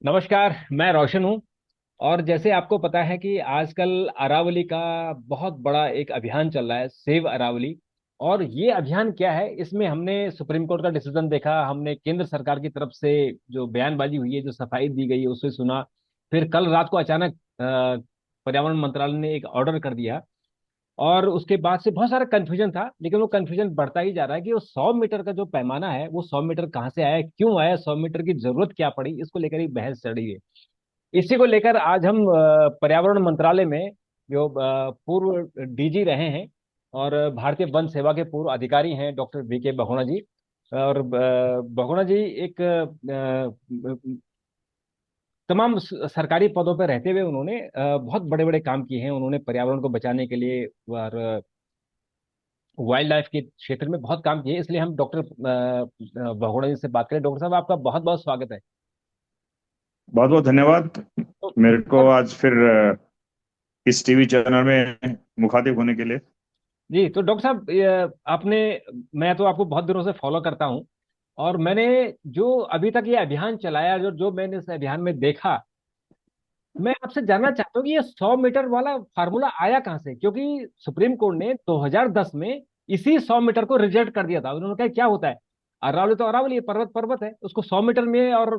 नमस्कार। मैं रोशन हूँ। और जैसे आपको पता है कि आजकल अरावली का बहुत बड़ा एक अभियान चल रहा है, सेव अरावली। और ये अभियान क्या है, इसमें हमने सुप्रीम कोर्ट का डिसीजन देखा, हमने केंद्र सरकार की तरफ से जो बयानबाजी हुई है, जो सफाई दी गई है, उसे सुना। फिर कल रात को अचानक पर्यावरण मंत्रालय ने एक ऑर्डर कर दिया। और उसके बाद से बहुत सारा कंफ्यूजन था, लेकिन वो कंफ्यूजन बढ़ता ही जा रहा है कि वो 100 मीटर का जो पैमाना है, वो 100 मीटर कहाँ से आया, क्यों आया, 100 मीटर की जरूरत क्या पड़ी, इसको लेकर ही बहस चढ़ी है। इसी को लेकर आज हम पर्यावरण मंत्रालय में जो पूर्व डीजी रहे हैं और भारतीय वन सेवा के पूर्व अधिकारी हैं, डॉक्टर वीके बहुगुणा जी। और बहुगुणा जी एक तमाम सरकारी पदों पर रहते हुए उन्होंने बहुत बड़े बड़े काम किए हैं। उन्होंने पर्यावरण को बचाने के लिए और वाइल्ड लाइफ के क्षेत्र में बहुत काम किए, इसलिए हम डॉक्टर बहुगुणा जी से बात करें। डॉक्टर साहब, आपका बहुत बहुत स्वागत है। बहुत बहुत धन्यवाद। तो मेरे को अब आज फिर इस टीवी चैनल में मुखातिब होने के लिए। जी, तो डॉक्टर साहब, आपने, मैं तो आपको बहुत दिनों से फॉलो करता हूं। और मैंने जो अभी तक ये अभियान चलाया, जो जो मैंने इस अभियान में देखा, मैं आपसे जानना चाहता हूँ कि ये 100 मीटर वाला फार्मूला आया कहाँ से, क्योंकि सुप्रीम कोर्ट ने 2010 में इसी 100 मीटर को रिजेक्ट कर दिया था। उन्होंने कहा क्या होता है, अरावली तो अरावली है, पर्वत पर्वत है, उसको 100 मीटर में और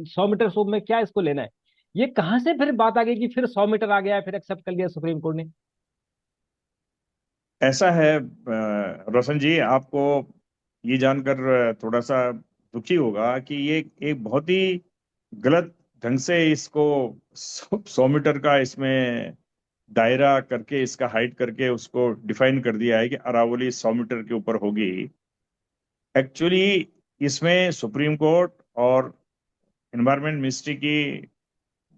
100 मीटर सो में क्या इसको लेना है। ये कहाँ से फिर बात आ गई कि फिर 100 मीटर आ गया, फिर एक्सेप्ट कर लिया सुप्रीम कोर्ट ने। ऐसा है रोशन जी, आपको ये जानकर थोड़ा सा दुखी होगा कि ये एक बहुत ही गलत ढंग से इसको 100 मीटर का इसमें दायरा करके, इसका हाइट करके उसको डिफाइन कर दिया है कि अरावली 100 मीटर के ऊपर होगी। एक्चुअली इसमें सुप्रीम कोर्ट और एनवायरमेंट मिनिस्ट्री की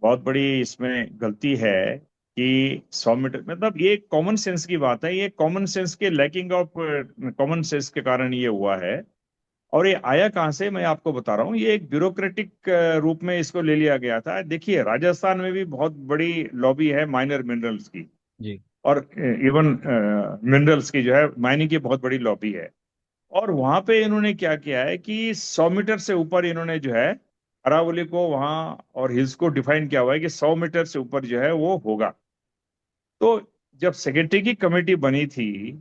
बहुत बड़ी इसमें गलती है कि 100 मीटर मतलब ये कॉमन सेंस की बात है। ये कॉमन सेंस के लैकिंग ऑफ कॉमन सेंस के कारण ये हुआ है। और ये आया कहाँ से, मैं आपको बता रहा हूँ। ये एक ब्यूरोक्रेटिक रूप में इसको ले लिया गया था। देखिए, राजस्थान में भी बहुत बड़ी लॉबी है माइनर मिनरल्स की, जी। और इवन मिनरल्स की जो है, माइनिंग की बहुत बड़ी लॉबी है। और वहां पे इन्होंने क्या किया है कि 100 मीटर से ऊपर इन्होंने जो है अरावली को वहां और हिल्स को डिफाइन किया हुआ है कि 100 मीटर से ऊपर जो है वो होगा। तो जब सेक्रेटरी की कमेटी बनी थी,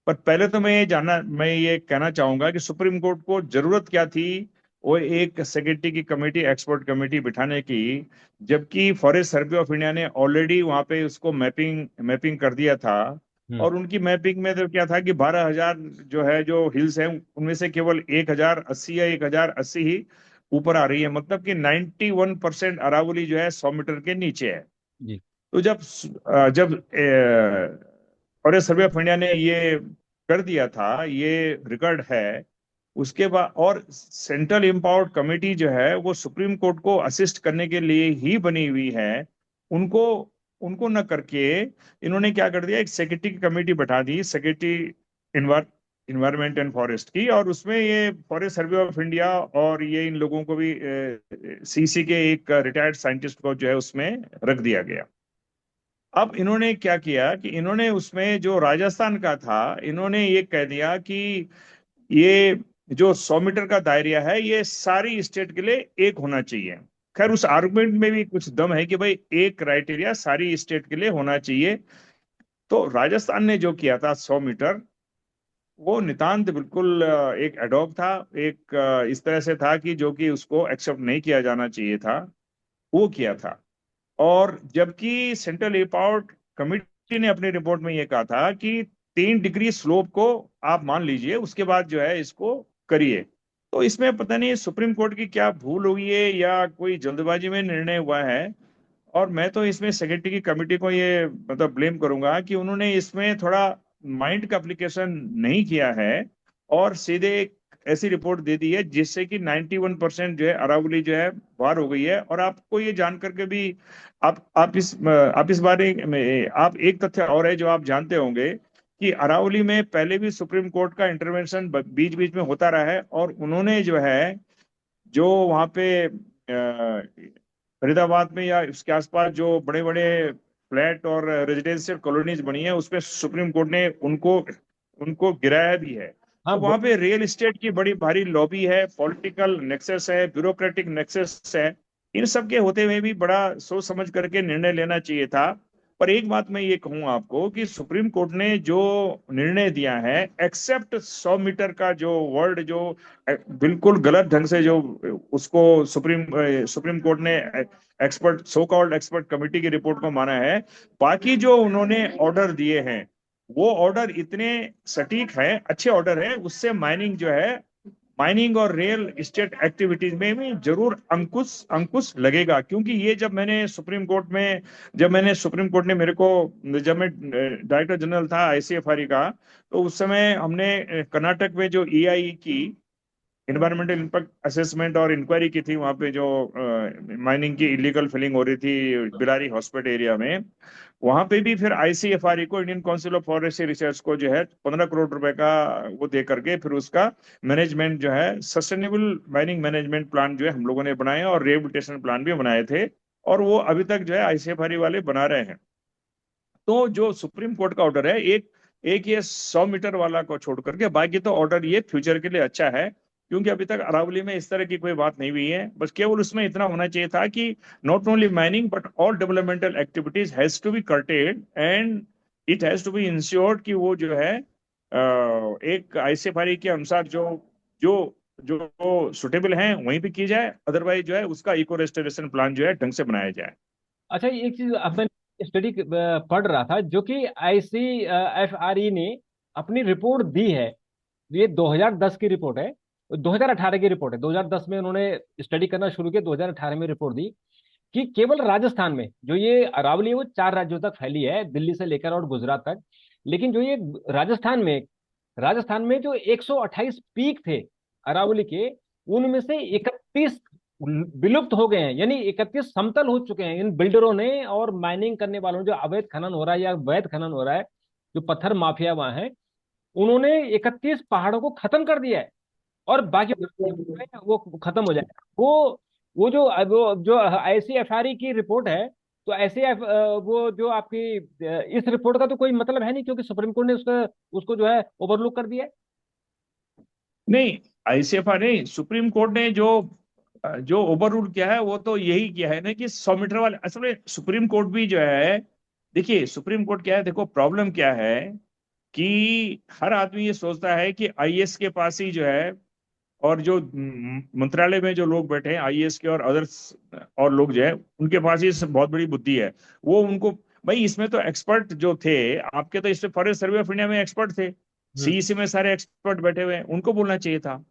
पर पहले तो मैं ये कहना चाहूंगा कि सुप्रीम कोर्ट को जरूरत क्या थी वो एक सेक्रेटरी की कमेटी, एक्सपर्ट कमेटी बिठाने की, जबकि फॉरेस्ट सर्वे ऑफ इंडिया ने ऑलरेडी वहां पे उसको मैपिंग मैपिंग कर दिया था। हम्म। और उनकी मैपिंग में तो क्या था कि 12,000 जो है जो हिल्स हैं उनमें से केवल 1,080 या 1,080 ही ऊपर आ रही है, मतलब कि 91% अरावली जो है 100 मीटर के नीचे है। जी। तो जब फॉरेस्ट सर्वे ऑफ इंडिया ने ये कर दिया था, ये रिकॉर्ड है। उसके बाद और सेंट्रल एम्पावर्ड कमेटी जो है वो सुप्रीम कोर्ट को असिस्ट करने के लिए ही बनी हुई है। उनको उनको न करके इन्होंने क्या कर दिया, एक सेक्रेटरी की कमेटी बैठा दी, सेक्रेटरी इन्वायरमेंट एंड फॉरेस्ट की। और उसमें ये फॉरेस्ट सर्वे ऑफ इंडिया और ये इन लोगों को भी, सीसी के एक रिटायर्ड साइंटिस्ट को जो है उसमें रख दिया गया। अब इन्होंने क्या किया कि इन्होंने उसमें जो राजस्थान का था, इन्होंने ये कह दिया कि ये जो 100 मीटर का दायरा है ये सारी स्टेट के लिए एक होना चाहिए। खैर, उस आर्गुमेंट में भी कुछ दम है कि भाई एक क्राइटेरिया सारी स्टेट के लिए होना चाहिए। तो राजस्थान ने जो किया था 100 मीटर, वो नितांत बिल्कुल एक एडॉक था। एक इस तरह से था कि जो कि उसको एक्सेप्ट नहीं किया जाना चाहिए था, वो किया था। और जबकि सेंट्रल एयरपोर्ट कमिटी ने अपनी रिपोर्ट में यह कहा था कि 3 डिग्री स्लोप को आप मान लीजिए, उसके बाद जो है इसको करिए। तो इसमें पता नहीं सुप्रीम कोर्ट की क्या भूल हुई है या कोई जल्दबाजी में निर्णय हुआ है। और मैं तो इसमें सेक्रेटरी की कमेटी को ये मतलब ब्लेम करूंगा कि उन्होंने इसमें थोड़ा माइंड का एप्लीकेशन नहीं किया है, और सीधे एक ऐसी रिपोर्ट दे दी है जिससे कि 91% जो है अरावली जो है बाहर हो गई है। और आपको ये जान करके भी, आप इस बारे में, आप एक तथ्य और है जो आप जानते होंगे कि अरावली में पहले भी सुप्रीम कोर्ट का इंटरवेंशन बीच बीच में होता रहा है। और उन्होंने जो है, जो वहाँ पे फरीदाबाद में या उसके आसपास जो बड़े बड़े फ्लैट और रेजिडेंशियल कॉलोनीज बनी है, उसमें सुप्रीम कोर्ट ने उनको उनको गिराया भी है। हाँ। तो वहां पे रियल एस्टेट की बड़ी भारी लॉबी है, पॉलिटिकल नेक्सस है, ब्यूरोक्रेटिक नेक्सस है। इन सब के होते हुए भी बड़ा सोच समझ करके निर्णय लेना चाहिए था। पर एक बात मैं ये कहूं आपको कि सुप्रीम कोर्ट ने जो निर्णय दिया है, एक्सेप्ट 100 मीटर का जो वर्ड जो बिल्कुल गलत ढंग से जो उसको सुप्रीम कोर्ट ने expert so called expert committee की रिपोर्ट को माना है, बाकी जो उन्होंने ऑर्डर दिए हैं वो ऑर्डर इतने सटीक हैं, अच्छे ऑर्डर हैं, उससे माइनिंग जो है, माइनिंग और रियल इस्टेट एक्टिविटीज में भी जरूर अंकुश अंकुश लगेगा। क्योंकि ये जब मैंने सुप्रीम कोर्ट ने मेरे को, जब मैं डायरेक्टर जनरल था आईसीएफआरई का, तो उस समय हमने कर्नाटक में जो ईआई की इन्वायरमेंटल इम्पैक्ट असेसमेंट और इंक्वायरी की थी, वहां पे जो माइनिंग की इलीगल फिलिंग हो रही थी बिलारी हॉस्पिटल एरिया में, वहां पे भी फिर आईसीएफआरई को, Indian council of forestry research को जो है 15 करोड़ रुपए का वो दे करके फिर उसका मैनेजमेंट जो है, सस्टेनेबल माइनिंग मैनेजमेंट प्लान जो है हम लोगों ने बनाए और रिहेबिलिटेशन प्लान भी बनाए थे, और वो अभी तक जो है आईसीएफआरई वाले बना रहे हैं। तो जो सुप्रीम कोर्ट का ऑर्डर है, एक एक ये 100 मीटर वाला को छोड़ करके बाकी तो ऑर्डर ये फ्यूचर के लिए अच्छा है। क्योंकि अभी तक अरावली में इस तरह की कोई बात नहीं हुई है, बस केवल उसमें इतना होना चाहिए था कि not only mining but all developmental activities has to be curtailed and it has to be ensured कि वो जो है एक आईसीएफआरई के अनुसार जो जो जो सुटेबल है वहीं पे की जाए, अदरवाइज जो है उसका इको रेस्टोरेशन प्लान जो है ढंग से बनाया जाए। अच्छा, एक चीज अब मैं स्टडी पढ़ रहा था जो कि आईसीएफआरई ने अपनी रिपोर्ट दी है। ये 2010 की रिपोर्ट है, 2018 की रिपोर्ट है। 2010 में उन्होंने स्टडी करना शुरू किया, 2018 में रिपोर्ट दी कि केवल राजस्थान में जो ये अरावली है वो 4 राज्यों तक फैली है, दिल्ली से लेकर और गुजरात तक। लेकिन जो ये राजस्थान में जो 128 पीक थे अरावली के, उनमें से 31 विलुप्त हो गए हैं, यानी 31 समतल हो चुके हैं इन बिल्डरों ने और माइनिंग करने वालों ने। जो अवैध खनन हो रहा है या वैध खनन हो रहा है, जो पत्थर माफिया वहां है, उन्होंने 31 पहाड़ों को खत्म कर दिया है। और बाकी वो खत्म हो जाएगा। वो जो आईसीएफआरई की रिपोर्ट है, तो ऐसे वो जो आपकी इस रिपोर्ट का तो कोई मतलब है नहीं, क्योंकि सुप्रीम कोर्ट ने उसका उसको जो है ओवरलुक कर दिया है। नहीं, आईसीएफआर नहीं, सुप्रीम कोर्ट ने जो जो ओवर रूल किया है वो तो यही किया है ना कि 100 मीटर वाले, असल में सुप्रीम कोर्ट भी जो है, देखिए सुप्रीम कोर्ट क्या है, देखो प्रॉब्लम क्या है कि हर आदमी ये सोचता है कि आईएएस के पास ही जो है, और जो मंत्रालय में जो लोग बैठे हैं आईएएस के और अदर्स और लोग जो है उनके पास ही बहुत बड़ी बुद्धि है। वो उनको, भाई इसमें तो एक्सपर्ट जो थे आपके, तो इसमें फॉरेस्ट सर्वे ऑफ इंडिया में एक्सपर्ट थे, हम्म। सीईसी में सारे एक्सपर्ट बैठे हुए हैं, उनको बोलना चाहिए था।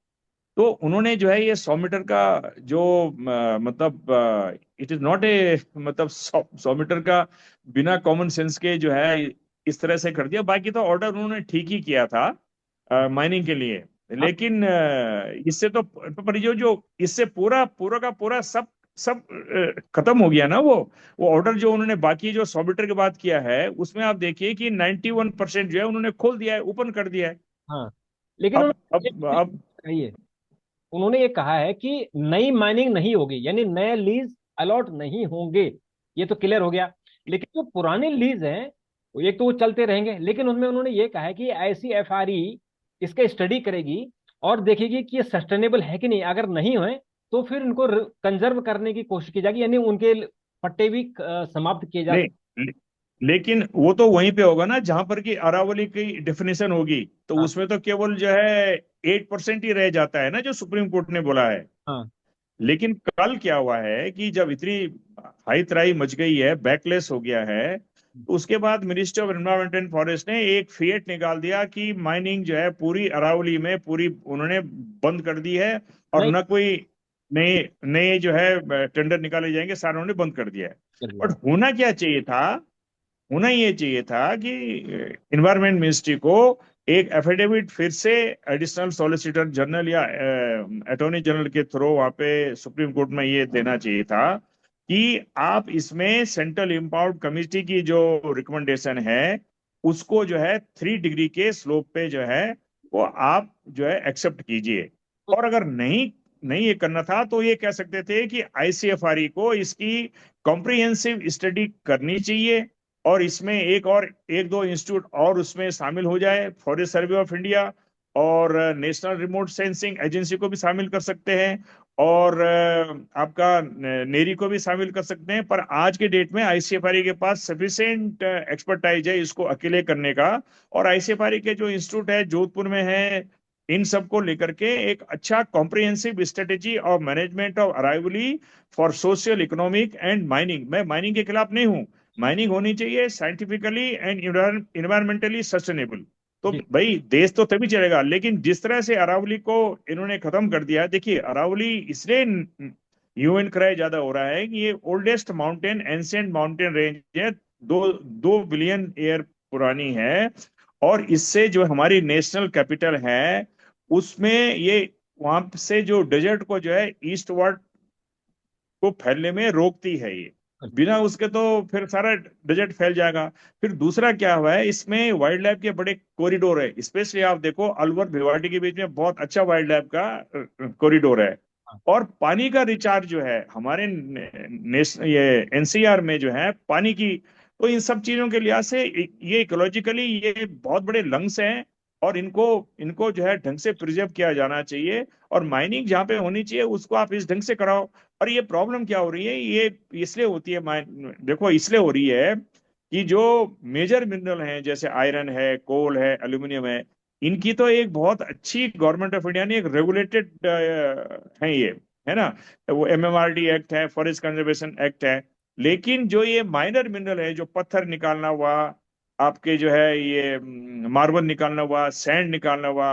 तो उन्होंने जो है ये 100 मीटर का जो मतलब इट इज नॉट ए, मतलब 100 मीटर का बिना कॉमन सेंस के जो है इस तरह से कर दिया। बाकी तो ऑर्डर उन्होंने ठीक ही किया था माइनिंग के लिए। अब लेकिन इससे तो पर जो जो इससे पूरा पूरा का पूरा सब सब खत्म हो गया ना वो ऑर्डर जो उन्होंने बाकी जो 100 मीटर के बाद किया है उसमें आप देखिए कि 91% जो है उन्होंने खोल दिया है, ओपन कर दिया है। हाँ, लेकिन अब उन्होंने एक अब चीज अब कही है। उन्होंने ये कहा है कि नई माइनिंग नहीं होगी, यानी नए लीज अलॉट नहीं होंगे। ये तो क्लियर हो गया। लेकिन जो पुराने लीज हैं, एक तो वो चलते रहेंगे, लेकिन उनमें उन्होंने ये कहा है कि आईसीएफआरई इसका स्टडी करेगी और देखेगी कि ये सस्टेनेबल है कि नहीं। अगर नहीं है तो फिर इनको कंजर्व करने की कोशिश की जाएगी, यानी उनके पट्टे भी समाप्त किए जा नहीं, सकते। लेकिन वो तो वहीं पे होगा ना जहां पर कि अरावली की डेफिनेशन होगी, तो हाँ। उसमें तो केवल जो है 8% ही रह जाता है ना जो सुप्रीम कोर्ट ने बोला है। हाँ। लेकिन कल क्या हुआ है कि जब इतनी हाई तराई मच गई है, बैकलेस हो गया है, तो उसके बाद ministry of environment and forest ने एक फिएट निकाल दिया कि माइनिंग जो है पूरी अरावली में पूरी उन्होंने बंद कर दी है, और नहीं न कोई नए नए जो है टेंडर निकाले जाएंगे, सारे उन्होंने बंद कर दिया है। कर दिया बट है। होना क्या चाहिए था, होना ये चाहिए था कि इन्वायरमेंट मिनिस्ट्री को एक एफिडेविट फिर से एडिशनल सॉलिसिटर जनरल या अटॉर्नी जनरल के थ्रू वहां पे सुप्रीम कोर्ट में ये देना चाहिए था कि आप इसमें सेंट्रल इम्पावर्ड कमिटी की जो रिकमेंडेशन है उसको जो है 3 डिग्री के स्लोप पे जो है वो आप जो है एक्सेप्ट कीजिए। और अगर नहीं नहीं ये करना था तो ये कह सकते थे कि आईसीएफआरई को इसकी कॉम्प्रिहेंसिव स्टडी करनी चाहिए, और इसमें एक दो इंस्टीट्यूट और उसमें शामिल हो जाए, फॉरेस्ट सर्वे ऑफ इंडिया और नेशनल रिमोट सेंसिंग एजेंसी को भी शामिल कर सकते हैं। और आपका नेरी को भी शामिल कर सकते हैं, पर आज के डेट में आईसीएफआरई के पास सफिशिएंट एक्सपर्टाइज है इसको अकेले करने का। और आईसीएफआरई के जो इंस्टीट्यूट है जोधपुर में है, इन सब को लेकर के एक अच्छा comprehensive strategy of management of Aravalli for social economic and mining. मैं माइनिंग के खिलाफ नहीं हूँ, माइनिंग होनी चाहिए साइंटिफिकली एंड इन्वायरमेंटली सस्टेनेबल। तो जी भाई देश तो तभी चलेगा, लेकिन जिस तरह से अरावली को इन्होंने खत्म कर दिया है, देखिए अरावली इसलिए यूएन क्राई ज्यादा हो रहा है कि ये oldest mountain ancient mountain range है, 2 बिलियन ईयर पुरानी है। और इससे जो हमारी नेशनल कैपिटल है उसमें ये वहां से जो डेजर्ट को जो है ईस्टवर्ड को फैलने में रोकती है ये। बिना उसके तो फिर सारा डेजर्ट फैल जाएगा। फिर दूसरा क्या हुआ है, इसमें वाइल्ड लाइफ के बड़े कॉरिडोर है, स्पेशली आप देखो अलवर भिवाड़ी के बीच में बहुत अच्छा वाइल्ड लाइफ का कॉरिडोर है। हाँ और पानी का रिचार्ज जो है हमारे ये एनसीआर में जो है पानी की, तो इन सब चीजों के लिहाज से ये इकोलॉजिकली ये बहुत बड़े लंग्स हैं। और इनको इनको जो है ढंग से प्रिजर्व किया जाना चाहिए। और माइनिंग जहाँ पे होनी चाहिए उसको आप इस ढंग से कराओ। और ये प्रॉब्लम क्या हो रही है, ये इसलिए होती है देखो इसलिए हो रही है कि जो मेजर मिनरल हैं जैसे आयरन है, कोल है, एल्यूमिनियम है, इनकी तो एक बहुत अच्छी गवर्नमेंट ऑफ इंडिया ने एक रेगुलेटेड है ये, है ना। वो एमएमआरडी एक्ट है, फॉरेस्ट कंजर्वेशन एक्ट है। लेकिन जो ये माइनर मिनरल है, जो पत्थर निकालना हुआ, आपके जो है ये मार्बल निकालना हुआ, सैंड निकालना हुआ,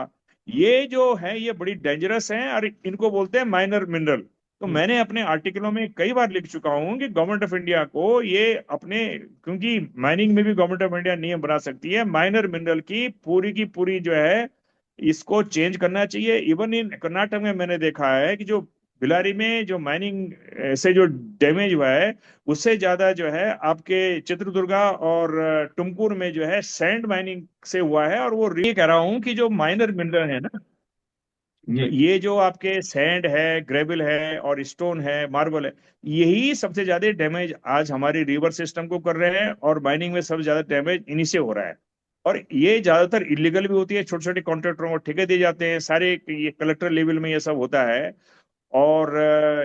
ये जो है ये बड़ी डेंजरस है और इनको बोलते हैं माइनर मिनरल। तो हम्म, मैंने अपने आर्टिकलों में कई बार लिख चुका हूं कि गवर्नमेंट ऑफ इंडिया को ये अपने, क्योंकि माइनिंग में भी गवर्नमेंट ऑफ इंडिया नियम बना सकती है, माइनर मिनरल की पूरी जो है इसको चेंज करना चाहिए। इवन इन कर्नाटक में मैंने देखा है कि जो बिलारी में जो माइनिंग से जो डैमेज हुआ है, उससे ज्यादा जो है आपके चित्रदुर्गा और टुमकुर में जो है सैंड माइनिंग से हुआ है। और वो ये कह रहा हूँ कि जो माइनर मिनरल है ना, जी ये जो आपके सैंड है, ग्रेवल है और स्टोन है, मार्बल है, यही सबसे ज्यादा डैमेज आज हमारी रिवर सिस्टम को कर रहे हैं। और माइनिंग में सबसे ज्यादा डैमेज इन्हीं से हो रहा है। और ये ज्यादातर इलीगल भी होती है, छोटे छोटे कॉन्ट्रैक्टरों को ठेके दिए जाते हैं सारे, ये कलेक्टर लेवल में ये सब होता है। और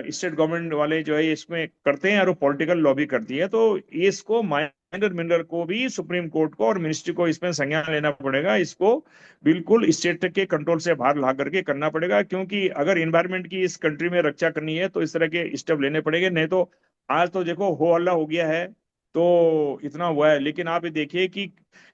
स्टेट गवर्नमेंट वाले जो है इसमें करते हैं और वो पॉलिटिकल लॉबी करती है। तो इसको माइनर मिनरल को भी सुप्रीम कोर्ट को और मिनिस्ट्री को इसमें संज्ञान लेना पड़ेगा। इसको बिल्कुल स्टेट के कंट्रोल से बाहर ला करके करना पड़ेगा, क्योंकि अगर इन्वायरमेंट की इस कंट्री में रक्षा करनी है तो इस तरह के स्टेप लेने पड़ेंगे। नहीं तो आज तो देखो हो हल्ला हो गया है, तो इतना हुआ है, लेकिन आप ये देखिए कि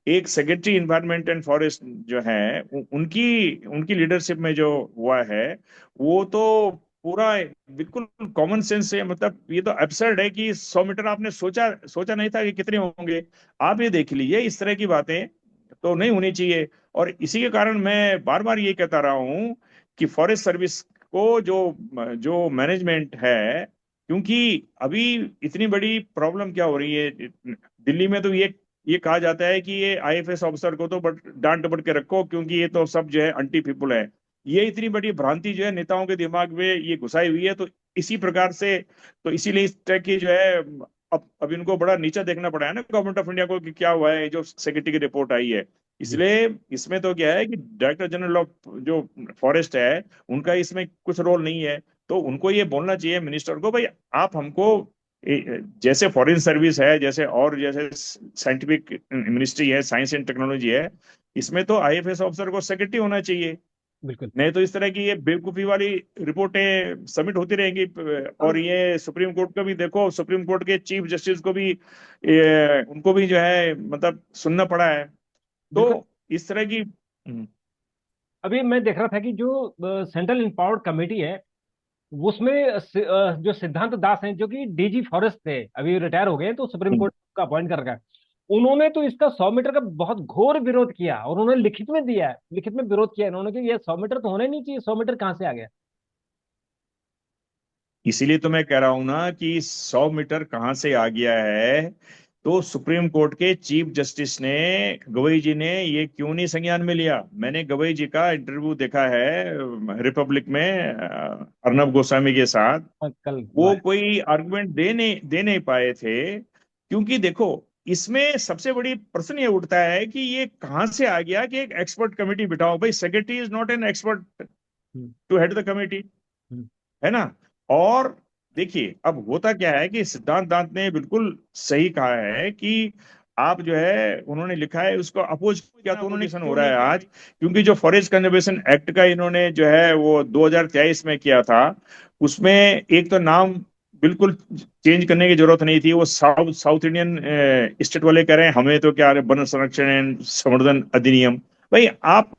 एक सेक्रेटरी इन्वायरमेंट एंड फॉरेस्ट जो है उनकी उनकी लीडरशिप में जो हुआ है, वो तो पूरा बिल्कुल कॉमन सेंस है। मतलब ये तो एब्सर्ड है कि 100 मीटर आपने सोचा सोचा नहीं था कि कितने होंगे। आप ये देख लीजिए, इस तरह की बातें तो नहीं होनी चाहिए। और इसी के कारण मैं बार बार ये कहता रहा हूँ कि फॉरेस्ट सर्विस को जो जो मैनेजमेंट है, क्योंकि अभी इतनी बड़ी प्रॉब्लम क्या हो रही है दिल्ली में, तो ये कहा जाता है कि ये आईएफएस ऑफिसर को तो डांट डपट के रखो, क्योंकि ये तो सब जो है अंटी पीपुल है। ये इतनी बड़ी भ्रांति जो है नेताओं के दिमाग में ये घुसाई हुई है। तो इसी प्रकार से, तो इसीलिए इस तरह की जो है अब इनको बड़ा नीचा देखना पड़ा है ना गवर्नमेंट ऑफ इंडिया को कि क्या हुआ है, जो सेक्रेटरी की रिपोर्ट आई है। जी इसलिए इसमें तो क्या है कि डायरेक्टर जनरल ऑफ जो फॉरेस्ट है उनका इसमें कुछ रोल नहीं है। तो उनको ये बोलना चाहिए मिनिस्टर को, भाई आप हमको जैसे फॉरेन सर्विस है, जैसे और जैसे साइंटिफिक मिनिस्ट्री है, साइंस एंड टेक्नोलॉजी है, इसमें तो आईएफएस ऑफिसर को सेक्रेटरी होना चाहिए। बिल्कुल। नहीं तो इस तरह की ये बेवकूफी वाली रिपोर्टें सबमिट होती रहेंगी। और अब ये सुप्रीम कोर्ट का भी देखो, सुप्रीम कोर्ट के चीफ जस्टिस को भी उनको भी जो है मतलब सुनना पड़ा है। तो बिल्कुल, इस तरह की अभी मैं देख रहा था कि जो सेंट्रल इंपावर्ड कमेटी है उसमें जो सिद्धांत दास हैं जो कि डीजी फॉरेस्ट थे, अभी रिटायर हो गए हैं, तो सुप्रीम कोर्ट का अपॉइंट कर रखा है। उन्होंने तो इसका 100 मीटर का बहुत घोर विरोध किया और उन्होंने लिखित में दिया है, लिखित में विरोध किया इन्होंने कि ये 100 मीटर तो होना ही नहीं चाहिए, 100 मीटर कहाँ से आ गया। इसीलिए तो मैं कह रहा हूं ना कि 100 मीटर कहाँ से आ गया है। तो सुप्रीम कोर्ट के चीफ जस्टिस ने, गवई जी ने ये क्यों नहीं संज्ञान में लिया। मैंने गवई जी का इंटरव्यू देखा है रिपब्लिक में अर्नब गोस्वामी के साथ। कल हुआ वो है। कोई आर्गुमेंट दे नहीं पाए थे, क्योंकि देखो इसमें सबसे बड़ी प्रश्न ये उठता है कि ये कहाँ से आ गया कि एक एक्सपर्ट कमेटी बिठाओ। भाई secretary is not an expert hmm, to head the committee. Hmm, है ना। और देखिए अब होता क्या है कि सिद्धांत दांत ने बिल्कुल सही कहा है कि आप जो है, उन्होंने लिखा है उसको अपोज किया, तो उन्होंने हो रहा है आज, क्योंकि जो फॉरेस्ट कंजर्वेशन एक्ट का इन्होंने जो है वो 2023 में किया था, उसमें एक तो नाम बिल्कुल चेंज करने की जरूरत नहीं थी। वो साउथ साउथ इंडियन स्टेट वाले कह रहे हैं हमें तो क्या वन संरक्षण एंड संवर्धन अधिनियम। भाई आप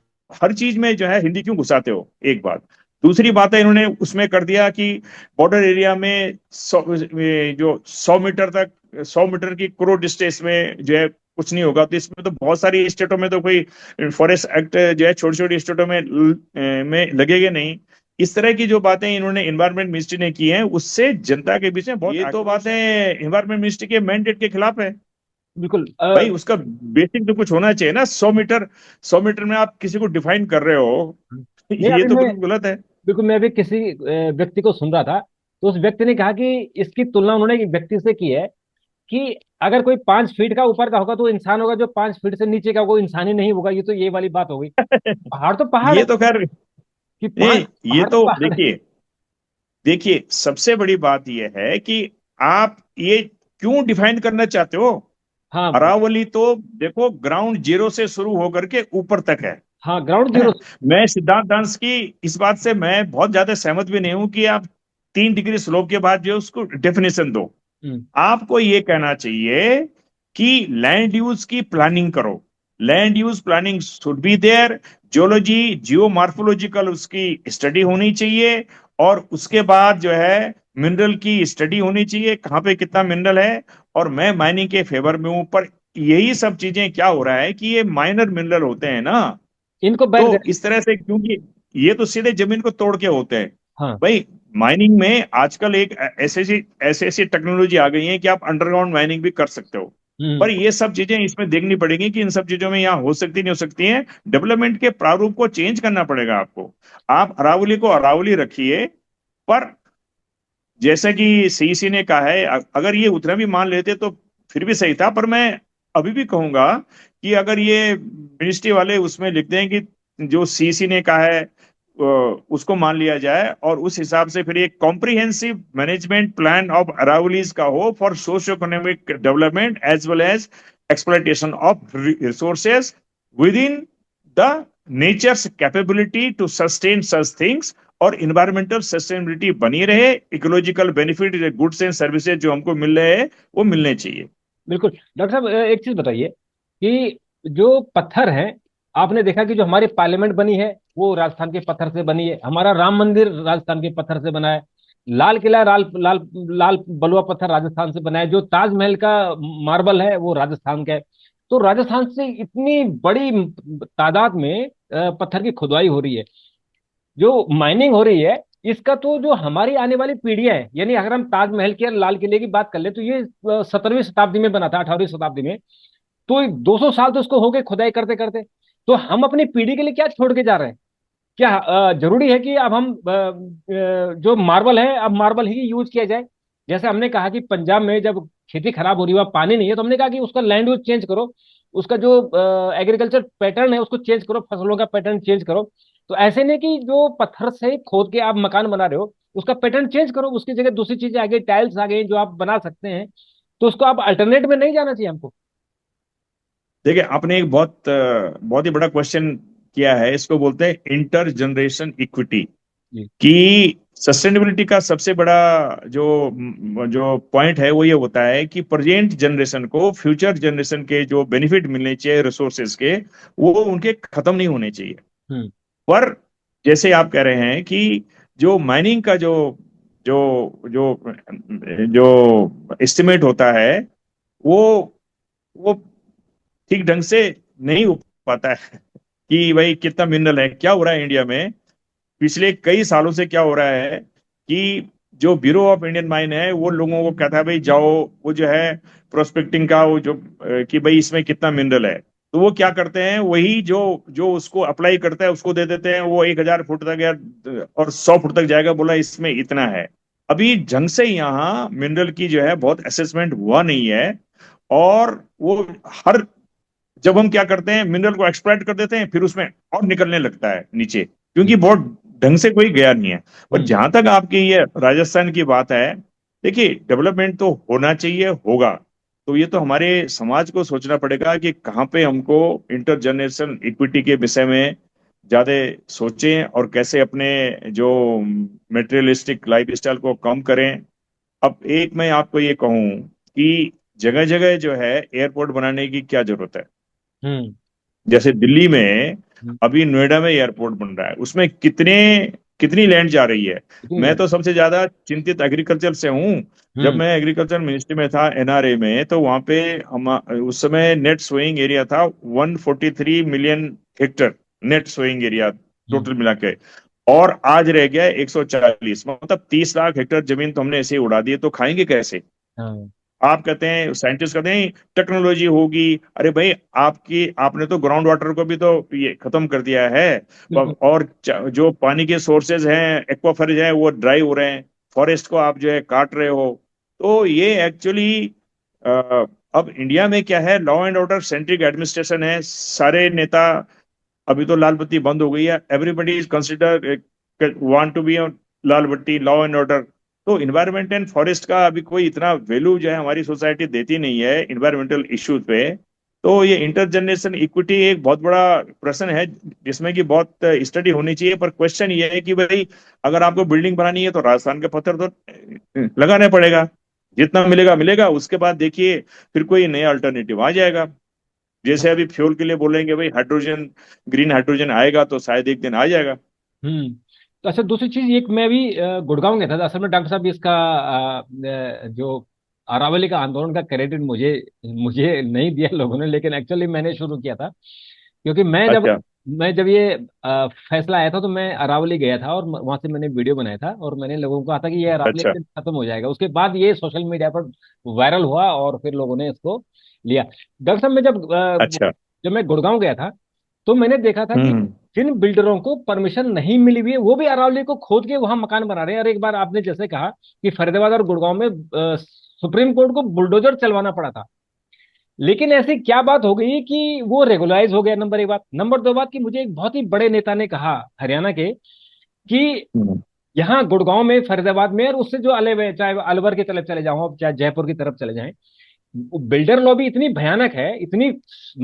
हर चीज में जो है हिंदी क्यों घुसाते हो, एक बात। दूसरी बात है, इन्होंने उसमें कर दिया कि बॉर्डर एरिया में 100 मीटर तक, 100 मीटर की क्रो डिस्टेंस में जो है कुछ नहीं होगा। तो इसमें तो बहुत सारी स्टेटों में तो कोई फॉरेस्ट एक्ट जो है छोटी छोटी स्टेटों में लगेगा नहीं। इस तरह की जो बातें इन्होंने इन्वायरमेंट मिनिस्ट्री ने की हैं, उससे जनता के बीच में बहुत, ये तो बातें इन्वायरमेंट मिनिस्ट्री के मैंडेट के खिलाफ है। बिल्कुल। भाई उसका बेसिक तो कुछ होना चाहिए ना। 100 मीटर, 100 मीटर में आप किसी को डिफाइन कर रहे हो, नहीं, ये अभी तो मैं बिल्कुल गलत है। बिल्कुल, मैं अभी किसी व्यक्ति को सुन रहा था, तो उस व्यक्ति ने कहा कि इसकी तुलना उन्होंने एक व्यक्ति से की है कि अगर कोई 5 फीट का ऊपर का होगा तो इंसान होगा, जो 5 फीट से नीचे का होगा वो इंसान ही नहीं होगा। ये तो ये वाली बात हो गई। पहाड़ तो पहाड़ ये है, तो खैर, कि नहीं ये पहाड़ तो तो पहाड़ है। देखिए, देखिए सबसे बड़ी बात यह है कि आप ये क्यों डिफाइन करना चाहते हो। हाँ। अरावली तो देखो ग्राउंड जीरो से शुरू होकर के ऊपर तक है। हाँ, ग्राउंड जीरो। मैं सिद्धांत दांस की इस बात से मैं बहुत ज्यादा सहमत भी नहीं हूं कि आप 3 डिग्री स्लोप के बाद जो उसको डेफिनेशन दो। हम्म। आपको ये कहना चाहिए कि लैंड यूज की प्लानिंग करो। Land use planning should be there. Geology, geomorphological उसकी स्टडी होनी चाहिए। और उसके बाद जो है मिनरल की स्टडी होनी चाहिए, कहाँ पे कितना मिनरल है। और मैं माइनिंग के फेवर में हूं, पर यही सब चीजें क्या हो रहा है कि ये माइनर मिनरल होते हैं ना, इनको बैठ तो गए। इस तरह से, क्योंकि ये तो सीधे जमीन को तोड़ के होते हैं। हाँ। भाई माइनिंग में आजकल एक ऐसी ऐसी टेक्नोलॉजी आ गई है कि आप अंडरग्राउंड माइनिंग भी कर सकते हो। पर हम्म। ये सब चीजें इसमें देखनी पड़ेगी कि इन सब चीजों में यहाँ हो सकती नहीं हो सकती हैं। डेवलपमेंट के प्रारूप को चेंज करना पड़ेगा आपको। आप अरावली को अरावली रखिए, पर जैसा कि सीईसी ने कहा है, अगर ये उतना भी मान लेते तो फिर भी सही था। पर मैं अभी भी कहूंगा कि अगर ये मिनिस्ट्री वाले उसमें लिख दें कि जो सीईसी ने कहा है उसको मान लिया जाए, और उस हिसाब से फिर एक comprehensive management plan of Aravallis का हो for socio economic development as well as exploitation of resources within the nature's capability to sustain such things, और इन्वायरमेंटल सस्टेनेबिलिटी बनी रहे, ecological benefit, goods and services जो हमको मिल रहे हैं वो मिलने चाहिए। बिल्कुल। डॉक्टर साहब, एक चीज बताइए कि जो पत्थर हैं, आपने देखा कि जो हमारी पार्लियामेंट बनी है वो राजस्थान के पत्थर से बनी है, हमारा राम मंदिर राजस्थान के पत्थर से बना है, लाल किला लाल लाल बलुआ पत्थर राजस्थान से बना है, जो ताजमहल का मार्बल है वो राजस्थान का है। तो राजस्थान से इतनी बड़ी तादाद में पत्थर की खुदाई हो रही है, जो माइनिंग हो रही है, इसका तो जो हमारी आने वाली पीढ़ियां हैं, यानी अगर हम ताजमहल की और लाल किले की बात कर ले तो ये 17वीं शताब्दी में बना था, 18वीं शताब्दी में। तो 200 साल तो उसको हो गए खुदाई करते करते। तो हम अपनी पीढ़ी के लिए क्या छोड़ के जा रहे हैं? क्या जरूरी है कि अब हम जो मार्बल है अब मार्बल ही यूज किया जाए? जैसे हमने कहा कि पंजाब में जब खेती खराब हो रही है, वहाँ पानी नहीं है, तो हमने कहा कि उसका लैंड यूज चेंज करो, उसका जो एग्रीकल्चर पैटर्न है उसको चेंज करो, फसलों का पैटर्न चेंज करो। तो ऐसे नहीं कि जो पत्थर से खोद के आप मकान बना रहे हो उसका पैटर्न चेंज करो, उसकी जगह दूसरी चीजें आ गई, टाइल्स आ गई जो आप बना सकते हैं। तो उसको आप अल्टरनेट में नहीं जाना चाहिए हमको? देखिए आपने एक बहुत ही बड़ा क्वेश्चन किया है। इसको बोलते हैं इंटर जनरेशन इक्विटी। जी। कि सस्टेनेबिलिटी का सबसे बड़ा जो जो पॉइंट है वो ये होता है कि प्रेजेंट जनरेशन को फ्यूचर जनरेशन के जो बेनिफिट मिलने चाहिए रिसोर्सेज के, वो उनके खत्म नहीं होने चाहिए। हम्म। पर जैसे आप कह रहे हैं कि जो माइनिंग का जो जो जो जो एस्टिमेट होता है, वो वो ठीक ढंग से नहीं हो पाता है कि भाई कितना मिनरल है, क्या हो रहा है इंडिया में। पिछले कई सालों से क्या हो रहा है कि जो ब्यूरो ऑफ इंडियन माइन है वो लोगों को कहता है भाई जाओ, वो जो है प्रोस्पेक्टिंग का वो जो कि भाई इसमें कितना मिनरल है, तो वो क्या करते हैं, वही जो जो उसको अप्लाई करता है उसको दे देते हैं, वो 1,000 फुट तक या और 100 फुट तक जाएगा, बोला इसमें इतना है। अभी ढंग से यहाँ मिनरल की जो है बहुत असेसमेंट हुआ नहीं है। और वो हर, जब हम क्या करते हैं मिनरल को एक्सप्लॉइट कर देते हैं, फिर उसमें और निकलने लगता है नीचे, क्योंकि बहुत ढंग से कोई गया नहीं है। पर हम्म। जहां तक आपकी ये राजस्थान की बात है, देखिए डेवलपमेंट तो होना चाहिए, होगा। तो ये तो हमारे समाज को सोचना पड़ेगा कि कहाँ पे हमको इंटर जनरेशन इक्विटी के विषय में ज्यादा सोचें, और कैसे अपने जो मेटेरियलिस्टिक लाइफ स्टाइल को कम करें। अब एक मैं आपको ये कहूं कि जगह जगह जो है एयरपोर्ट बनाने की क्या जरूरत है। हम्म। जैसे दिल्ली में, हम्म। अभी नोएडा में एयरपोर्ट बन रहा है, उसमें कितने कितनी लैंड जा रही है। कितनी मैं लैंड। तो सबसे ज्यादा चिंतित एग्रीकल्चर से हूँ। जब हम्म। मैं एग्रीकल्चर मिनिस्ट्री में था, एनआरए में, तो वहां पे हम उस समय नेट सोइंग एरिया था 143 million hectare, net sowing area hmm. Total मिला के। और आज रह गया 140, मतलब 30 लाख हेक्टर जमीन तो हमने ऐसे ही उड़ा दी है, तो खाएंगे कैसे। हाँ। आप कहते हैं, साइंटिस्ट कहते हैं टेक्नोलॉजी होगी। अरे भाई, आपने तो ग्राउंड वाटर को भी तो ये खत्म कर दिया है। बिल्कुल। और जो पानी के सोर्सेज हैं, एक्वाफर्ज हैं, वो ड्राई हो रहे हैं। फॉरेस्ट को आप जो है काट रहे हो। तो ये एक्चुअली अब इंडिया में क्या है, law and order centric administration है। सारे नेता, अभी तो लाल बत्ती बंद हो गई है, everybody is consider want to be lal batti, law and order. तो इन्वायरमेंट एंड फॉरेस्ट का अभी कोई इतना वैल्यू जो है हमारी सोसाइटी देती नहीं है इन्वायरमेंटल इश्यूज पे। तो ये इंटरजनरेशन इक्विटी एक बहुत बड़ा प्रश्न है, जिसमें कि बहुत स्टडी होनी चाहिए। पर क्वेश्चन ये है कि भाई, अगर आपको बिल्डिंग बनानी है तो राजस्थान के पत्थर तो लगाने पड़ेगा। जितना मिलेगा मिलेगा, उसके बाद देखिए फिर कोई नया अल्टरनेटिव आ जाएगा। जैसे अभी फ्यूल के लिए बोलेंगे भाई हाइड्रोजन, ग्रीन हाइड्रोजन आएगा, तो शायद एक दिन आ जाएगा। हम्म। तो अच्छा, दूसरी चीज, एक मैं भी गुड़गांव गया था असल में डॉक्टर साहब। इसका जो अरावली का आंदोलन का क्रेडिट मुझे मुझे नहीं दिया लोगों ने, लेकिन एक्चुअली मैंने शुरू किया था। क्योंकि अच्छा। मैं जब ये फैसला आया था तो मैं अरावली गया था, और वहां से मैंने वीडियो बनाया था, और मैंने लोगों को कहा था कि ये अरावली एक अच्छा। दिन खत्म हो जाएगा। उसके बाद ये सोशल मीडिया पर वायरल हुआ, और फिर लोगों ने इसको लिया। डॉक्टर साहब, मैं अच्छा। जब मैं गुड़गांव गया था, तो मैंने देखा था कि हम्म। जिन बिल्डरों को परमिशन नहीं मिली हुई है वो भी अरावली को खोद के वहां मकान बना रहे हैं। और एक बार आपने जैसे कहा कि फरीदाबाद और गुड़गांव में सुप्रीम कोर्ट को बुलडोजर चलवाना पड़ा था। लेकिन ऐसी क्या बात हो गई कि वो रेगुलराइज हो गया? नंबर एक बात। नंबर दो बात, कि मुझे एक बहुत ही बड़े नेता ने कहा हरियाणा के कि हम्म। यहाँ गुड़गांव में, फरीदाबाद में, और उससे जो अले, चाहे अलवर की तरफ चले जाओ, चाहे जयपुर की तरफ चले जाएं, बिल्डर लॉबी इतनी भयानक है, इतनी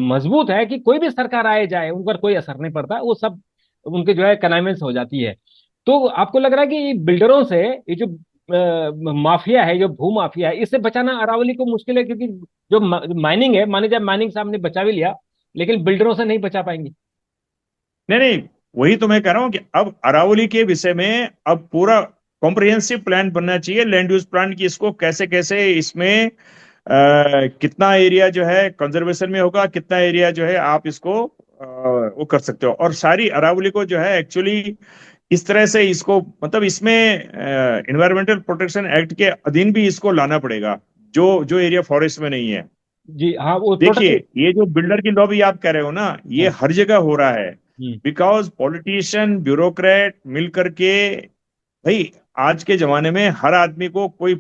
मजबूत है कि कोई भी सरकार आए जाए उन पर कोई असर नहीं पड़ता। वो सब उनके जो है कनाइमेंस हो जाती है। तो आपको लग रहा है कि ये बिल्डरों से, ये जो माफिया है, जो भू माफिया है, इससे बचाना अरावली को मुश्किल है? क्योंकि जो माइनिंग है, माने जाए माइनिंग साहब ने बचा भी लिया, लेकिन बिल्डरों से नहीं बचा पाएंगे। नहीं नहीं, वही तो मैं कह रहा हूँ कि अब अरावली के विषय में अब पूरा कॉम्प्रिहेंसिव प्लान बनना चाहिए, लैंड यूज प्लान की। इसको कैसे कैसे इसमें कितना एरिया जो है कंजर्वेशन में होगा, कितना एरिया जो है आप इसको वो कर सकते हो। और सारी अरावली को जो है एक्चुअली इस तरह से इसको, मतलब इसमें इन्वायरमेंटल प्रोटेक्शन एक्ट के अधीन भी इसको लाना पड़ेगा, जो जो एरिया फॉरेस्ट में नहीं है। जी हाँ, वो देखिए, टोटली। ये जो बिल्डर की लॉबी आप कह रहे हो ना, ये हाँ। हर जगह हो रहा है। हम्म। बिकॉज पॉलिटिशियन, ब्यूरोक्रेट मिल करके, भाई आज के जमाने में हर आदमी को कोई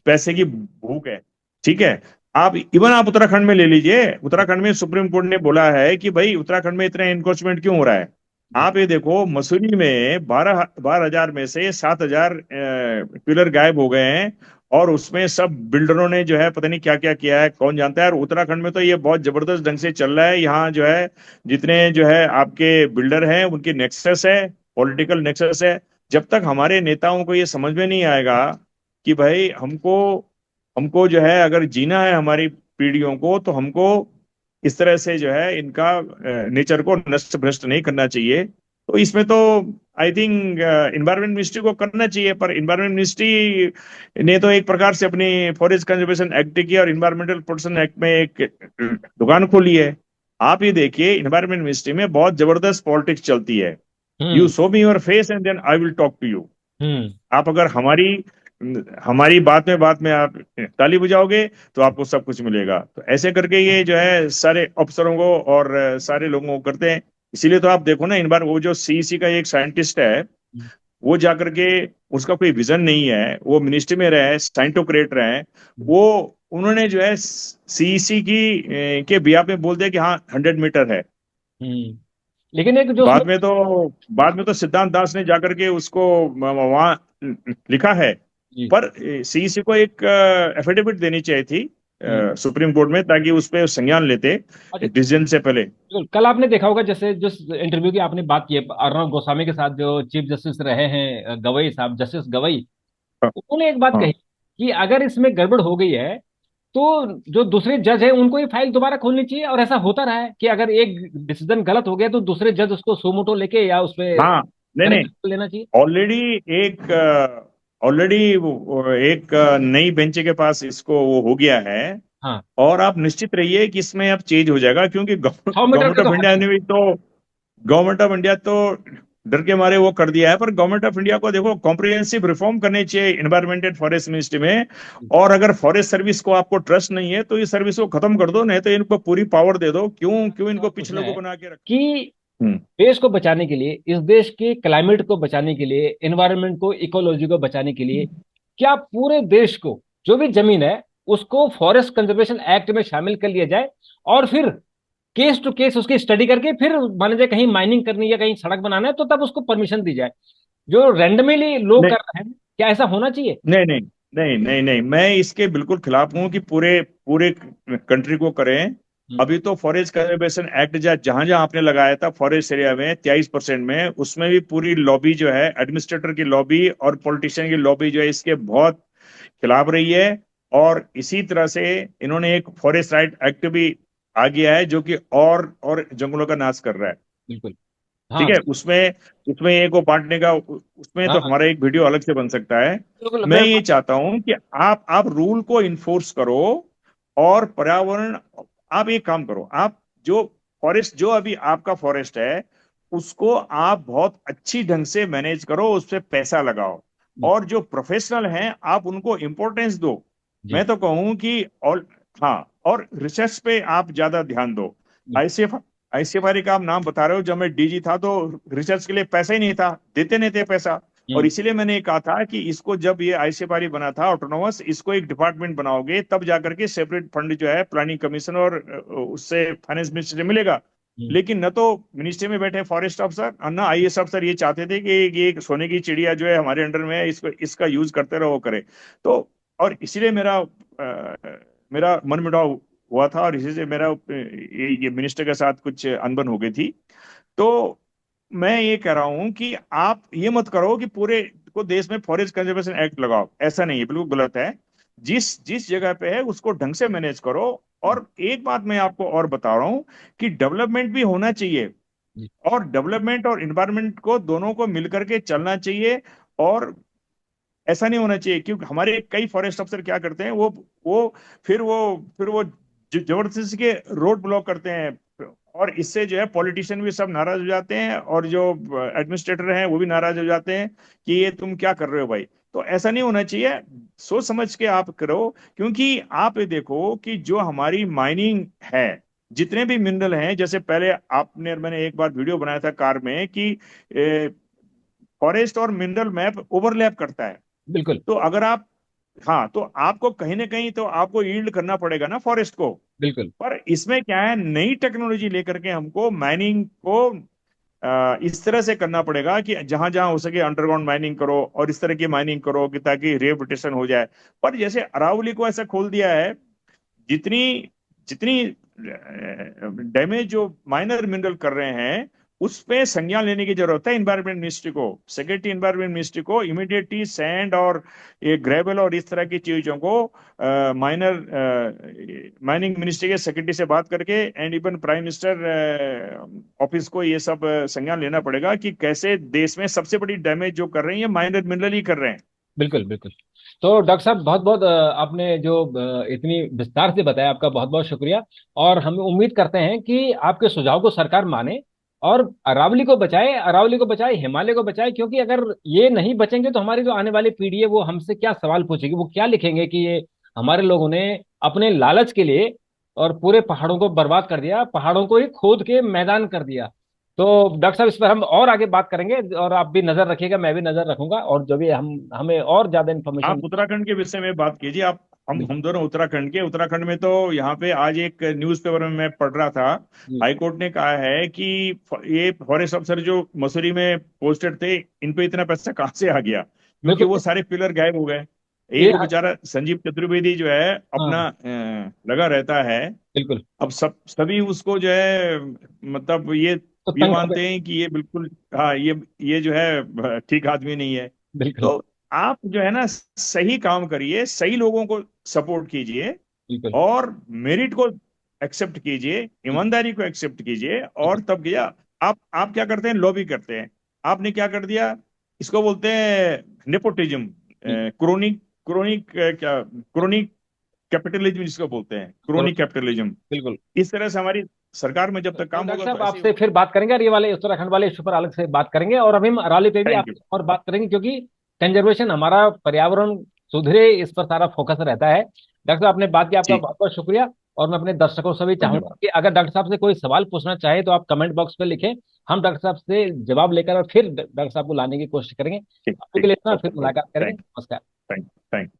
पैसे की भूख है। ठीक है। आप इवन आप उत्तराखंड में ले लीजिए, उत्तराखंड में सुप्रीम कोर्ट ने बोला है कि भाई उत्तराखंड में इतना एनक्रोचमेंट क्यों हो रहा है। आप ये देखो, मसूरी में 12,000 में से 7,000 पिलर गायब हो गए हैं। और उसमें सब बिल्डरों ने जो है पता नहीं क्या क्या किया है, कौन जानता है। और उत्तराखंड में तो ये बहुत जबरदस्त ढंग से चल रहा है। यहाँ जो है जितने जो है आपके बिल्डर हैं, उनकी नेक्सस है, पॉलिटिकल नेक्सस है। जब तक हमारे नेताओं को ये समझ में नहीं आएगा कि भाई हमको हमको जो है अगर जीना है हमारी पीढ़ियों को, तो हमको इस तरह से जो है इनका नेचर को नष्ट भ्रष्ट नहीं करना चाहिए। तो इसमें तो आई थिंक इन्वायरमेंट मिनिस्ट्री को करना चाहिए। पर इन्वायरमेंट मिनिस्ट्री ने तो एक प्रकार से अपनी फॉरेस्ट कंजर्वेशन एक्ट की और इन्वायरमेंटल प्रोटेक्शन एक्ट में एक दुकान खोली है। आप ये देखिए, इन्वायरमेंट मिनिस्ट्री में बहुत जबरदस्त पॉलिटिक्स चलती है। You hmm. Show me your face and then I will talk to you. Hmm. आप अगर हमारी हमारी बात में आप ताली बजाओगे, तो आपको सब कुछ मिलेगा। तो ऐसे करके ये जो है सारे अफसरों को और सारे लोगों को करते हैं। इसीलिए तो आप देखो ना, इन बार वो जो सीईसी का एक साइंटिस्ट है, वो जाकर के, उसका कोई विजन नहीं है, वो मिनिस्ट्री में रहे, साइंटोक्रेट रहे। वो उन्होंने जो है सीईसी की के बिहाफ में बोल दिया कि हाँ 100 मीटर है। हम्म। लेकिन एक जो उसमें। बाद में तो सिद्धांत दास ने जाकर के उसको वहां लिखा है। जी। पर सीईसी को एक एफिडेविट देनी चाहिए थी हम्म। सुप्रीम कोर्ट में, ताकि उस पे संज्ञान लेते अच्छा। डिसीजन से पहले। बिल्कुल, कल आपने देखा होगा जैसे जिस इंटरव्यू की आपने बात की है अर्णव गोस्वामी के साथ, जो चीफ जस्टिस रहे हैं गवई साहब, जस्टिस गवई, हाँ। उन्होंने एक बात हाँ। कही कि अगर इसमें गड़बड़ हो गई है तो जो दूसरे जज है उनको ये फाइल दोबारा खोलनी चाहिए। और ऐसा होता रहा है कि अगर एक डिसीजन गलत हो गया तो दूसरे जज उसको सुमोटो लेके या उस पे हाँ। नहीं नहीं। करेक्शन लेना चाहिए। ऑलरेडी एक ऑलरेडी एक नई बेंच के पास इसको वो हो गया है। हाँ। और आप निश्चित रहिए कि इसमें अब चेंज हो जाएगा, क्योंकि 100 मीटर गवर्नमेंट का तो ऑफ हट इंडिया है। ने भी तो गवर्नमेंट ऑफ इंडिया तो डर के मारे वो कर दिया है। पर गवर्नमेंट ऑफ इंडिया को देखो कॉम्प्रिहेंसिव रिफॉर्म करनी चाहिए एनवायरमेंट एंड फॉरेस्ट मिनिस्ट्री में। और अगर फॉरेस्ट सर्विस को आपको ट्रस्ट नहीं है तो इस सर्विस को खत्म कर दो, नहीं तो इनको पूरी पावर दे दो। क्यों क्यों सवाल इनको पूछना पिछले को है बना के रख। कि हम्म। देश को बचाने के लिए, इस देश के क्लाइमेट को बचाने के लिए, एनवायरनमेंट को, इकोलॉजी को बचाने के लिए, क्या पूरे देश को जो भी जमीन है उसको फॉरेस्ट कंजर्वेशन एक्ट में शामिल कर लिया जाए, और फिर केस टू केस उसकी स्टडी करके फिर मान लीजिए कहीं माइनिंग करनी या कहीं सड़क बनाना है तो तब उसको परमिशन दी जाए। जो रैंडमली लोग नहीं कर रहे हैं, क्या ऐसा होना चाहिए? नहीं नहीं नहीं नहीं नहीं, मैं इसके बिल्कुल खिलाफ हूं कि पूरे पूरे कंट्री को करें। हम्म। अभी तो फॉरेस्ट कंजर्वेशन एक्ट जहां जहां आपने लगाया था फॉरेस्ट एरिया में 23% में, उसमें भी पूरी लॉबी जो है, एडमिनिस्ट्रेटर की लॉबी और पॉलिटिशियन की लॉबी जो है, इसके बहुत खिलाफ रही है। और इसी तरह से इन्होंने एक फॉरेस्ट राइट एक्ट भी आ गया है जो कि और जंगलों का नाश कर रहा है। बिल्कुल। ठीक हाँ। है। उसमें उसमें एक वो बांटने का, उसमें हाँ तो हाँ, हमारा एक वीडियो अलग से बन सकता है। बिल्कुल मैं मैं। ये चाहता हूं कि आप रूल को इन्फोर्स करो। और पर्यावरण, आप एक काम करो, आप जो फॉरेस्ट, जो अभी आपका फॉरेस्ट है, उसको आप बहुत अच्छी ढंग से मैनेज करो, उस पर पैसा लगाओ। और जो प्रोफेशनल हैं आप उनको इम्पोर्टेंस दो। जी। मैं तो कहूँ कि और, हाँ, और रिसर्च पे आप ज्यादा ध्यान दो। बिल्कुल। आईसीएफ आईसीएफआर का आप नाम बता रहे हो, जब मैं डीजी था तो रिसर्च के लिए पैसा ही नहीं था, देते नहीं थे पैसा। और हम्म। इसीलिए मैंने ये कहा था कि इसको, जब ये आईसीएफआर बना था ऑटोनोमस, इसको एक डिपार्टमेंट बनाओगे तब जाकर के सेपरेट फंड जो है प्लानिंग कमीशन और उससे फाइनेंस मिनिस्ट्री से मिलेगा। हम्म। लेकिन न तो मिनिस्ट्री में बैठे फॉरेस्ट अफसर और न आईएएस अफसर ये चाहते थे कि ये एक सोने की चिड़िया जो है हमारे अंडर में है, इसको इसका यूज करते रहो, करे। तो और इसीलिए मेरा मनमुटाव हुआ था, और इसी से मेरा ये मिनिस्टर के साथ कुछ अनबन हो गई थी। तो मैं ये कह रहा हूं कि आप ये मत करो कि पूरे को देश में फॉरेस्ट कंजर्वेशन एक्ट लगाओ, ऐसा नहीं है, बिल्कुल गलत है। जिस जिस जगह पे है उसको ढंग से मैनेज करो। और एक बात मैं आपको और बता रहा हूं कि डेवलपमेंट भी होना चाहिए। जी। और डेवलपमेंट और इन्वायरमेंट को दोनों को मिलकर के चलना चाहिए। और ऐसा नहीं होना चाहिए, क्योंकि हमारे कई फॉरेस्ट अफसर क्या करते हैं, वो फिर वो फिर वो जबरदस्ती के रोड ब्लॉक करते हैं। और इससे जो है पॉलिटिशियन भी सब नाराज हो जाते हैं, और जो एडमिनिस्ट्रेटर हैं वो भी नाराज हो जाते हैं कि ये तुम क्या कर रहे हो भाई। तो ऐसा नहीं होना चाहिए, सोच समझ के आप करो। क्योंकि आप ये देखो कि जो हमारी माइनिंग है, जितने भी मिनरल हैं, जैसे पहले आपने, मैंने एक बार वीडियो बनाया था कार में कि फॉरेस्ट और मिनरल मैप ओवरलैप करता है। बिल्कुल। तो अगर आप, हाँ, तो आपको कहीं ना कहीं तो आपको यील्ड करना पड़ेगा ना फॉरेस्ट को। बिल्कुल। पर इसमें क्या है, नई टेक्नोलॉजी लेकर के हमको माइनिंग को इस तरह से करना पड़ेगा कि जहां जहां हो सके अंडरग्राउंड माइनिंग करो, और इस तरह की माइनिंग करो कि ताकि रिहेबिलिटेशन हो जाए। पर जैसे अरावली को ऐसा खोल दिया है, जितनी जितनी डैमेज जो माइनर मिनरल कर रहे हैं, उस पे संज्ञान लेने की जरूरत है इन्वायरमेंट मिनिस्ट्री को, सेक्रेटरी इन्वायरमेंट मिनिस्ट्री को इमीडिएटली सैंड और ये ग्रेवल और इस तरह की चीजों को माइनर माइनिंग मिनिस्ट्री के सेक्रेटरी से बात करके, and even prime minister office को ये सब संज्ञान लेना पड़ेगा कि कैसे देश में सबसे बड़ी डैमेज जो कर रही है माइनर मिनरल ही कर रहे हैं। बिल्कुल। बिल्कुल। तो डॉक्टर साहब बहुत बहुत आपने जो इतनी विस्तार से बताया, आपका बहुत बहुत शुक्रिया। और हम उम्मीद करते हैं कि आपके सुझाव को सरकार माने और अरावली को बचाए, अरावली को बचाए, हिमालय को बचाए। क्योंकि अगर ये नहीं बचेंगे तो हमारी जो आने वाली पीढ़ी है वो हमसे क्या सवाल पूछेगी, वो क्या लिखेंगे कि ये हमारे लोगों ने अपने लालच के लिए और पूरे पहाड़ों को बर्बाद कर दिया, पहाड़ों को ही खोद के मैदान कर दिया। तो डॉक्टर साहब इस पर हम और आगे बात करेंगे, और आप भी नजर रखिएगा, मैं भी नजर रखूंगा, और जो भी हम हमें और ज्यादा इन्फॉर्मेशन। आप उत्तराखंड के विषय में बात कीजिए। आप हम दोनों उत्तराखंड के, उत्तराखंड में तो यहाँ पे आज एक न्यूज़पेपर में मैं पढ़ रहा था, जी। हाई कोर्ट ने कहा है कि ये फॉरेस्ट अफसर जो मसूरी में पोस्टेड थे, इन पे इतना पैसा कहाँ से आ गया, क्योंकि वो बिल्कुल। सारे पिलर गायब हो गए। ये एक बेचारा संजीव चतुर्वेदी जो है हाँ। अपना लगा रहता है। बिल्कुल। अब सभी उसको जो है, मतलब तो ये तंग हो मानते गए। हैं कि ये बिल्कुल, हाँ, ये जो है ठीक आदमी नहीं है। बिल्कुल। तो आप जो है ना सही काम करिए, सही लोगों को सपोर्ट कीजिए, बिल्कुल। और मेरिट को एक्सेप्ट कीजिए, बिल्कुल। ईमानदारी को एक्सेप्ट कीजिए, बिल्कुल। और तब किया। आप क्या करते हैं, लॉबी करते हैं। आपने क्या कर दिया, इसको बोलते हैं नेपोटिज्म, बिल्कुल। क्रोनिक क्रोनिक क्या क्रोनिक कैपिटलिज्म जिसको बोलते हैं, क्रोनिक कैपिटलिज्म। बिल्कुल। इस तरह से हमारी सरकार में जब तक तो काम डॉक्टर होगा साहब तो ऐसे ही आपसे होगा। फिर बात करेंगे, और ये वाले उत्तराखंड वाले इशू पर अलग से बात करेंगे, और अभी हम अरावली पे भी थैंक यू। आपसे और बात करेंगे, क्योंकि कंजर्वेशन, हमारा पर्यावरण सुधरे, इस पर सारा फोकस रहता है। डॉक्टर साहब, आपने बात की, आपका ठीक। बहुत बहुत शुक्रिया। और मैं अपने दर्शकों से भी चाहूंगा धन्यवाद। कि अगर डॉक्टर साहब से कोई सवाल पूछना चाहे तो आप कमेंट बॉक्स पे लिखें। हम डॉक्टर साहब से जवाब लेकर और फिर डॉक्टर साहब को लाने की कोशिश करेंगे। ठीक अभी के ठीक। लिए इतना, फिर ओके ओके। मुलाकात करेंगे। थैंक नमस्कार। Thank thank